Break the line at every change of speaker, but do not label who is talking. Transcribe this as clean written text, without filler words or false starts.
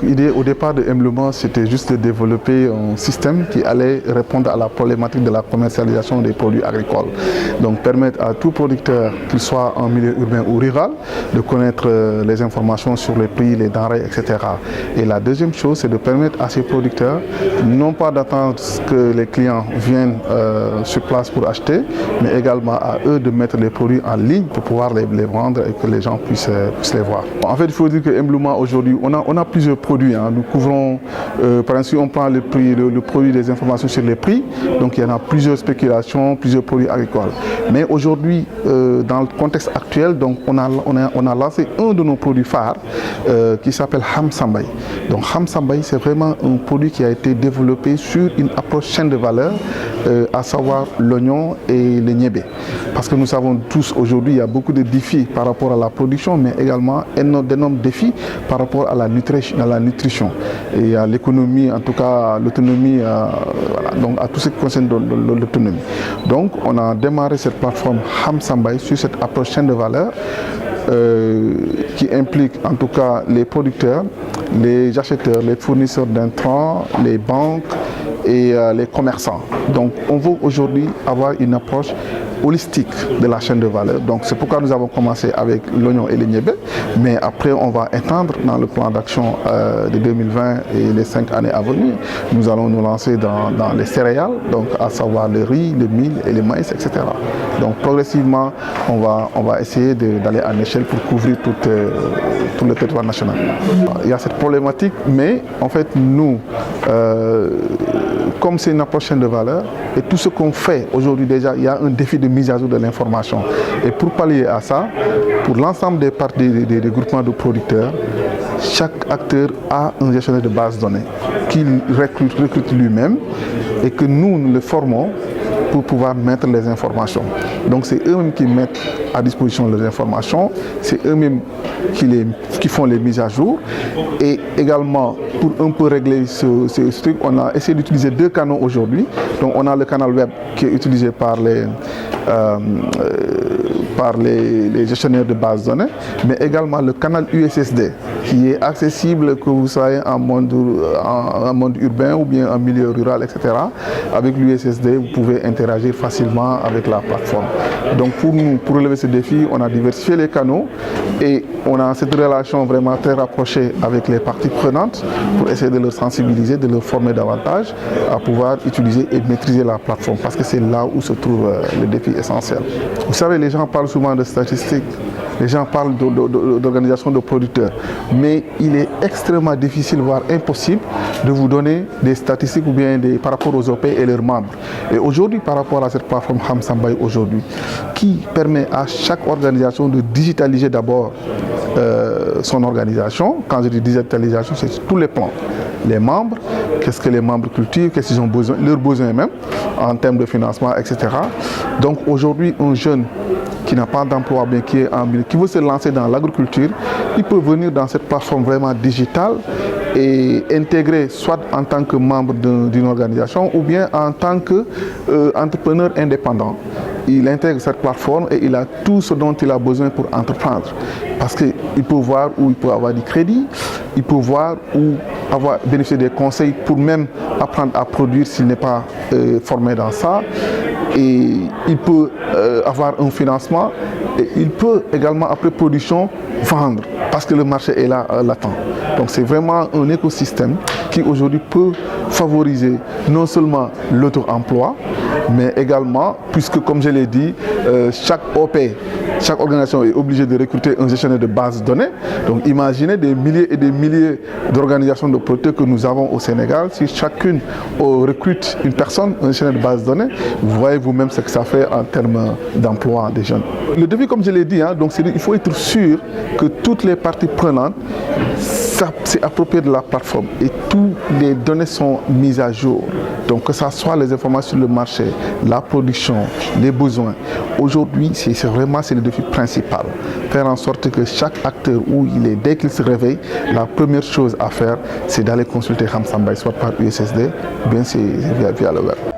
l'idée au départ de Mblouma, c'était juste de développer un système qui allait répondre à la problématique de la commercialisation des produits agricoles. Donc permettre à tout producteur, qu'il soit en milieu urbain ou rural, de connaître les informations sur les prix, les denrées, etc. Et la deuxième chose, c'est de permettre à ces producteurs, non pas d'attendre que les clients viennent sur place pour acheter, mais également à eux de mettre les produits en ligne pour pouvoir les vendre et que les gens puissent les voir. En fait, il faut dire que Mblouma aujourd'hui, on a plusieurs produits. Nous couvrons, par exemple, si on prend le produit des informations sur les prix, donc il y en a plusieurs spéculations, plusieurs produits agricoles. Mais aujourd'hui, dans le contexte actuel, donc on a lancé un de nos produits phares qui s'appelle Ham Sambay. Donc Ham Sambay, c'est vraiment un produit qui a été développé sur une approche chaîne de valeur, à savoir l'oignon et le niébé. Parce que nous savons tous aujourd'hui, il y a beaucoup de défis par rapport à la production, mais également d'énormes défis par rapport à la nutrition et à l'économie, en tout cas l'autonomie, voilà, donc à tout ce qui concerne l'autonomie. Donc on a démarré cette plateforme Ham Sambay sur cette approche chaîne de valeur qui implique en tout cas les producteurs, les acheteurs, les fournisseurs d'intrants, les banques et les commerçants. Donc on veut aujourd'hui avoir une approche holistique de la chaîne de valeur. Donc c'est pourquoi nous avons commencé avec l'oignon et le niébé, mais après on va étendre dans le plan d'action de 2020 et les 5 années à venir. Nous allons nous lancer dans les céréales, donc à savoir le riz, le mil et le maïs, etc. Donc progressivement, on va essayer d'aller en échelle pour couvrir tout le territoire national. Il y a cette problématique, mais en fait nous, comme c'est une approche chaîne de valeur, et tout ce qu'on fait aujourd'hui déjà, il y a un défi de mise à jour de l'information. Et pour pallier à ça, pour l'ensemble des groupements de producteurs, chaque acteur a un gestionnaire de base de données qu'il recrute lui-même et que nous le formons pour pouvoir mettre les informations. Donc c'est eux-mêmes qui mettent à disposition les informations, c'est eux-mêmes qui font les mises à jour. Et également, pour un peu régler ce truc, on a essayé d'utiliser 2 canaux aujourd'hui. Donc on a le canal web qui est utilisé par les gestionnaires de base de données, mais également le canal USSD qui est accessible que vous soyez en monde urbain ou bien en milieu rural, etc. Avec l'USSD, vous pouvez interagir facilement avec la plateforme. Donc pour nous, pour relever ce défi, on a diversifié les canaux et on a cette relation vraiment très rapprochée avec les parties prenantes pour essayer de leur sensibiliser, de leur former davantage à pouvoir utiliser et maîtriser la plateforme, parce que c'est là où se trouve le défi essentiel. Vous savez, les gens parlent souvent de statistiques, les gens parlent d'organisation de producteurs, mais il est extrêmement difficile, voire impossible, de vous donner des statistiques ou bien par rapport aux OP et leurs membres. Et aujourd'hui, par rapport à cette plateforme Ham Sambay aujourd'hui, qui permet à chaque organisation de digitaliser d'abord son organisation. Quand je dis digitalisation, c'est sur tous les plans. Les membres, qu'est-ce que les membres cultivent, qu'est-ce qu'ils ont besoin, leurs besoins même, en termes de financement, etc. Donc aujourd'hui, un jeune qui n'a pas d'emploi, bien qui veut se lancer dans l'agriculture, il peut venir dans cette plateforme vraiment digitale et intégrer soit en tant que membre d'une organisation ou bien en tant qu'entrepreneur indépendant. Il intègre cette plateforme et il a tout ce dont il a besoin pour entreprendre. Parce qu'il peut voir où il peut avoir du crédit, il peut voir où bénéficier des conseils pour même apprendre à produire s'il n'est pas formé dans ça. Et il peut avoir un financement et il peut également, après production, vendre parce que le marché est là, latent. Donc c'est vraiment un écosystème qui aujourd'hui peut favoriser non seulement l'auto-emploi, mais également, puisque comme je l'ai dit, chaque OP, chaque organisation est obligée de recruter un gestionnaire de base de données. Donc imaginez des milliers et des milliers d'organisations de producteurs que nous avons au Sénégal. Si chacune recrute une personne, un gestionnaire de base de données, vous voyez vous-même ce que ça fait en termes d'emploi des jeunes. Le défi, comme je l'ai dit, donc il faut être sûr que toutes les parties prenantes s'est approprié de la plateforme et toutes les données sont mises à jour. Donc que ce soit les informations sur le marché, la production, les besoins. Aujourd'hui, c'est vraiment le défi principal. Faire en sorte que chaque acteur où il est, dès qu'il se réveille, la première chose à faire, c'est d'aller consulter Ham Sambay, soit par USSD, ou bien c'est via le web.